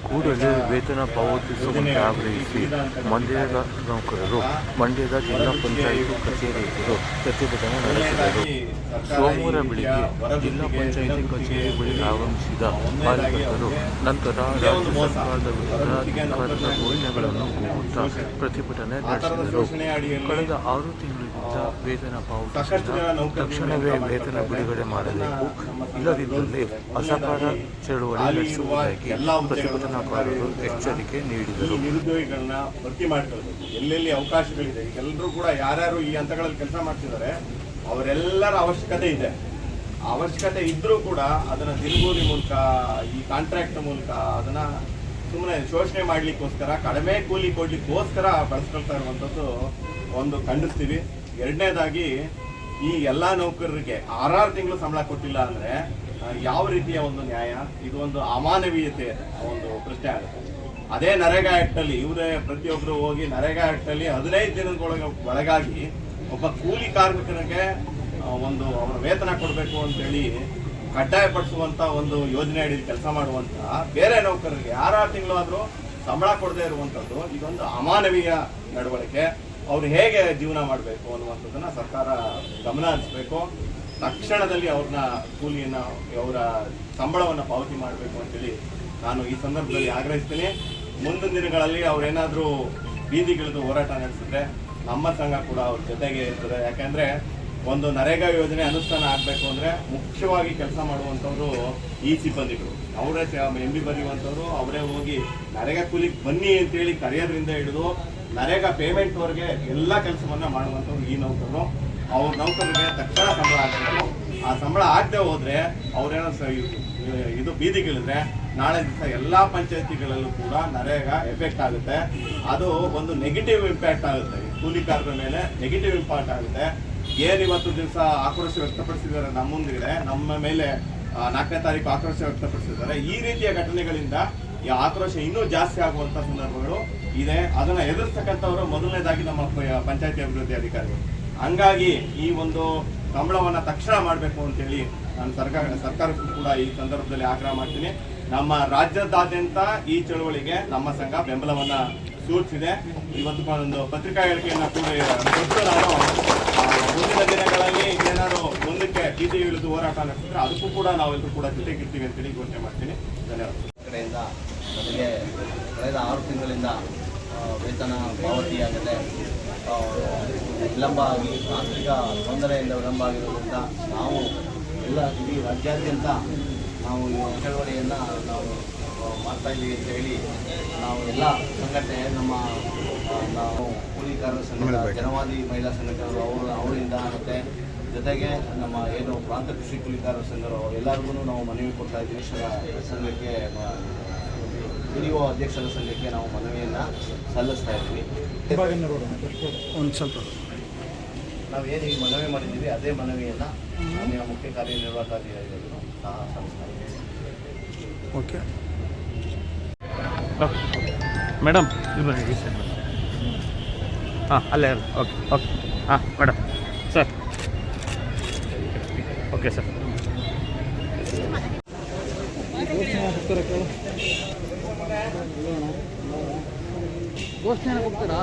ಕೂಡಲೇ ವೇತನ ಪಾವತಿಸುವಂತೆ ಆಗ್ರಹಿಸಿ ಮಂಡ್ಯದ ನೌಕರರು ಮಂಡ್ಯದ ಜಿಲ್ಲಾ ಪಂಚಾಯಿತಿ ಕಚೇರಿ ಎದುರು ಪ್ರತಿಭಟನೆ ನಡೆಸಿದರು. ಸೋಮವಾರ ಬೆಳಿಗ್ಗೆ ಜಿಲ್ಲಾ ಪಂಚಾಯಿತಿ ಕಚೇರಿ ಬಳಿ ಆಗಮಿಸಿದ ಕಾರ್ಯಕರ್ತರು ನಂತರ ರಾಜ್ಯ ಸರ್ಕಾರದ ವಿರುದ್ಧ ಧಿಕ್ಕಾರದ ಘೋಷಣೆಗಳನ್ನು ಕೂಗುತ್ತಾ ಪ್ರತಿಭಟನೆ ನಡೆಸಿದರು. ಕಳೆದ 6 ತಿಂಗಳಿಂದ ವೇತನ ಪಾವತಿಸಿದ ತಕ್ಷಣವೇ ವೇತನ ಬಿಡುಗಡೆ ಮಾಡಬೇಕು, ಇಲ್ಲದಿದ್ದಲ್ಲಿ ಅಸಹಕಾರ ಚಳವಳಿ ನಡೆಸುವುದಾಗಿ ಪ್ರತಿಭಟನಾಕಾರರು ಎಚ್ಚರಿಕೆ ನೀಡಿದರು. ನಿರುದ್ಯೋಗಿಗಳನ್ನ ಭರ್ತಿ ಮಾಡ್ಕೊಳ್ಬೇಕು, ಎಲ್ಲೆಲ್ಲಿ ಅವಕಾಶಗಳಿದೆ. ಎಲ್ಲರೂ ಕೂಡ ಯಾರ್ಯಾರು ಈ ಹಂತಗಳಲ್ಲಿ ಕೆಲಸ ಮಾಡ್ತಿದ್ದಾರೆ ಅವರೆಲ್ಲರ ಅವಶ್ಯಕತೆ ಇದೆ. ಅವಶ್ಯಕತೆ ಇದ್ರೂ ಕೂಡ ಅದನ್ನ ದಿನಗೂಲಿ ಮೂಲಕ, ಈ ಕಾಂಟ್ರಾಕ್ಟ್ ಮೂಲಕ ಅದನ್ನ ಸುಮ್ಮನೆ ಶೋಷಣೆ ಮಾಡ್ಲಿಕ್ಕೋಸ್ಕರ, ಕಡಿಮೆ ಕೂಲಿ ಕೊಡ್ಲಿಕ್ಕೋಸ್ಕರ ಬಳಸ್ಕೊಳ್ತಾ ಇರುವಂಥದ್ದು ಒಂದು ಖಂಡಿಸ್ತೀವಿ. ಎರಡನೇದಾಗಿ ಈ ಎಲ್ಲಾ ನೌಕರರಿಗೆ 6 ತಿಂಗಳು ಸಂಬಳ ಕೊಟ್ಟಿಲ್ಲ ಅಂದ್ರೆ ಯಾವ ರೀತಿಯ ಒಂದು ನ್ಯಾಯ? ಇದು ಒಂದು ಅಮಾನವೀಯತೆ ಒಂದು ಪ್ರಶ್ನೆ ಆಗುತ್ತೆ. ಅದೇ ನರೇಗಾ ಆಕ್ಟ್ ಅಲ್ಲಿ ಇವರೇ ಪ್ರತಿಯೊಬ್ಬರು ಹೋಗಿ ನರೇಗಾ ಆಕ್ಟ್ ಅಲ್ಲಿ 15 ದಿನದ ಒಳಗಾಗಿ ಒಬ್ಬ ಕೂಲಿ ಕಾರ್ಮಿಕರಿಗೆ ಒಂದು ಅವರ ವೇತನ ಕೊಡಬೇಕು ಅಂತೇಳಿ ಕಡ್ಡಾಯಪಡಿಸುವಂತ ಒಂದು ಯೋಜನೆ ಅಡಿ ಕೆಲಸ ಮಾಡುವಂತ ಬೇರೆ ನೌಕರರಿಗೆ 6 ತಿಂಗಳು ಆದ್ರೂ ಸಂಬಳ ಕೊಡದೇ ಇರುವಂತದ್ದು ಇದೊಂದು ಅಮಾನವೀಯ ನಡವಳಿಕೆ. ಅವ್ರು ಹೇಗೆ ಜೀವನ ಮಾಡಬೇಕು ಅನ್ನುವಂಥದ್ದನ್ನ ಸರ್ಕಾರ ಗಮನ ಹರಿಸಬೇಕು. ತಕ್ಷಣದಲ್ಲಿ ಅವ್ರನ್ನ ಕೂಲಿಯನ್ನ, ಅವರ ಸಂಬಳವನ್ನು ಪಾವತಿ ಮಾಡಬೇಕು ಅಂತೇಳಿ ನಾನು ಈ ಸಂದರ್ಭದಲ್ಲಿ ಆಗ್ರಹಿಸ್ತೀನಿ. ಮುಂದಿನ ದಿನಗಳಲ್ಲಿ ಅವ್ರೇನಾದ್ರೂ ಬೀದಿಗಿಳಿದು ಹೋರಾಟ ನಡೆಸಿದ್ರೆ ನಮ್ಮ ಸಂಘ ಕೂಡ ಅವ್ರ ಜೊತೆಗೆ ಇರ್ತದೆ. ಯಾಕಂದ್ರೆ ಒಂದು ನರೇಗಾ ಯೋಜನೆ ಅನುಷ್ಠಾನ ಆಗಬೇಕು ಅಂದ್ರೆ ಮುಖ್ಯವಾಗಿ ಕೆಲಸ ಮಾಡುವಂಥವ್ರು ಈ ಸಿಬ್ಬಂದಿಗಳು, ಅವರೇ MB ಬರೆಯುವಂಥವ್ರು, ಅವರೇ ಹೋಗಿ ನರೇಗಾ ಕೂಲಿಗೆ ಬನ್ನಿ ಅಂತೇಳಿ ಕರೆಯೋದ್ರಿಂದ ಹಿಡಿದು ನರೇಗಾ ಪೇಮೆಂಟ್ವರೆಗೆ ಎಲ್ಲ ಕೆಲಸವನ್ನ ಮಾಡುವಂಥವ್ರು ಈ ನೌಕರರು. ಅವ್ರ ನೌಕರರಿಗೆ ತಕ್ಷಣ ಸಂಬಳ ಆಗಬೇಕು. ಆ ಸಂಬಳ ಆಗದೆ ಹೋದ್ರೆ ಅವ್ರೇನೋ ಇದು ಬೀದಿಗಿಳಿದ್ರೆ ನಾಳೆ ದಿವಸ ಎಲ್ಲಾ ಪಂಚಾಯತಿಗಳಲ್ಲೂ ಕೂಡ ನರೇಗಾ ಎಫೆಕ್ಟ್ ಆಗುತ್ತೆ. ಅದು ಒಂದು ನೆಗೆಟಿವ್ ಇಂಪ್ಯಾಕ್ಟ್ ಆಗುತ್ತೆ, ಕೂಲಿಕಾರರ ಮೇಲೆ ನೆಗೆಟಿವ್ ಇಂಪ್ಯಾಕ್ಟ್ ಆಗುತ್ತೆ. ಇವತ್ತು ದಿವಸ ಆಕ್ರೋಶ ವ್ಯಕ್ತಪಡಿಸಿದ್ದಾರೆ ನಮ್ಮ ಮುಂದಿದೆ, ನಮ್ಮ ಮೇಲೆ 4ನೇ ತಾರೀಕು ಆಕ್ರೋಶ ವ್ಯಕ್ತಪಡಿಸಿದ್ದಾರೆ. ಈ ರೀತಿಯ ಘಟನೆಗಳಿಂದ ಈ ಆಕ್ರೋಶ ಇನ್ನೂ ಜಾಸ್ತಿ ಆಗುವಂತ ಸಂದರ್ಭಗಳು ಇದೆ. ಅದನ್ನ ಎದುರಿಸ್ತಕ್ಕಂಥವರು ಮೊದಲನೇದಾಗಿ ನಮ್ಮ ಪಂಚಾಯತಿ ಅಭಿವೃದ್ಧಿ ಅಧಿಕಾರಿಗಳು. ಹಂಗಾಗಿ ಈ ಒಂದು ಸಂಬಳವನ್ನ ತಕ್ಷಣ ಮಾಡಬೇಕು ಅಂತೇಳಿ ನಾನು ಸರ್ಕಾರಕ್ಕೂ ಕೂಡ ಈ ಸಂದರ್ಭದಲ್ಲಿ ಆಗ್ರಹ ಮಾಡ್ತೀನಿ. ನಮ್ಮ ರಾಜ್ಯದಾದ್ಯಂತ ಈ ಚಳವಳಿಗೆ ನಮ್ಮ ಸಂಘ ಬೆಂಬಲವನ್ನ ಸೂಚಿಸಿದೆ. ಇವತ್ತು ಒಂದು ಪತ್ರಿಕಾ ಹೇಳಿಕೆಯನ್ನ ಕೂಡ ಕೊಟ್ಟು ನಾನು ಮುಂದಿನ ದಿನಗಳಲ್ಲಿ ಏನಾದ್ರು ಮುಂದಕ್ಕೆ ಬೀದಿ ಇಳಿದು ಹೋರಾಟ ನಡೆಸಿದ್ರೆ ಅದಕ್ಕೂ ಕೂಡ ನಾವೆಲ್ಲರೂ ಕೂಡ ಜೊತೆಗಿರ್ತೀವಿ ಅಂತೇಳಿ ಘೋಷಣೆ ಮಾಡ್ತೀನಿ. ಧನ್ಯವಾದ. ಕಡೆಯಿಂದ ನಮಗೆ ಕಳೆದ 6 ತಿಂಗಳಿಂದ ವೇತನ ಪಾವತಿಯಾಗದೆ ವಿಳಂಬ ಆಗಿ ಆರ್ಥಿಕ ತೊಂದರೆಯಿಂದ ವಿಳಂಬ ಆಗಿರೋದ್ರಿಂದ ನಾವು ಎಲ್ಲ ಇಡೀ ರಾಜ್ಯಾದ್ಯಂತ ನಾವು ಈ ಚಳವಳಿಯನ್ನು ನಾವು ಮಾಡ್ತಾಯಿದ್ದೀವಿ ಅಂತ ಹೇಳಿ ನಾವು ಎಲ್ಲ ಸಂಘಟನೆ ನಾವು ಕೂಲಿಕಾರರ ಸಂಘ, ಜನವಾದಿ ಮಹಿಳಾ ಸಂಘಟನೆಗಳು ಅವರಿಂದ ಮತ್ತು ಜೊತೆಗೆ ನಮ್ಮ ಏನು ಪ್ರಾಂತ ಕೃಷಿ ಕೂಲಿಕಾರರ ಸಂಘರು ಎಲ್ಲರಿಗೂ ನಾವು ಮನವಿ ಕೊಡ್ತಾ ಇದ್ದೀವಿ. ಸಂಘಕ್ಕೆ PDO ಅಧ್ಯಕ್ಷರ ಸಂಘಕ್ಕೆ ನಾವು ಮನವಿಯನ್ನು ಸಲ್ಲಿಸ್ತಾ ಇದ್ದೀವಿ. ಒಂದು ಸ್ವಲ್ಪ ನಾವೇನು ಈ ಮನವಿ ಮಾಡಿದ್ದೀವಿ ಅದೇ ಮನವಿಯನ್ನು ಮಾನ್ಯ ಮುಖ್ಯ ಕಾರ್ಯನಿರ್ವಾಹಕಾಧಿಕಾರಿಗಳು ಸಹ ಸಲ್ಲಿಸ್ತಾ ಇದ್ದೀವಿ. ಓಕೆ ಮೇಡಮ್, ಇಲ್ಲಿ ಬನ್ನಿ ಸರ್. ಹಾಂ, ಅಲ್ಲೇ ಓಕೆ ಓಕೆ. ಹಾಂ ಮೇಡಮ್, ಸರ್ ಓಕೆ ಸರ್. ಘೋಷಣೆ ಕೊಡ್ತೀರಾ?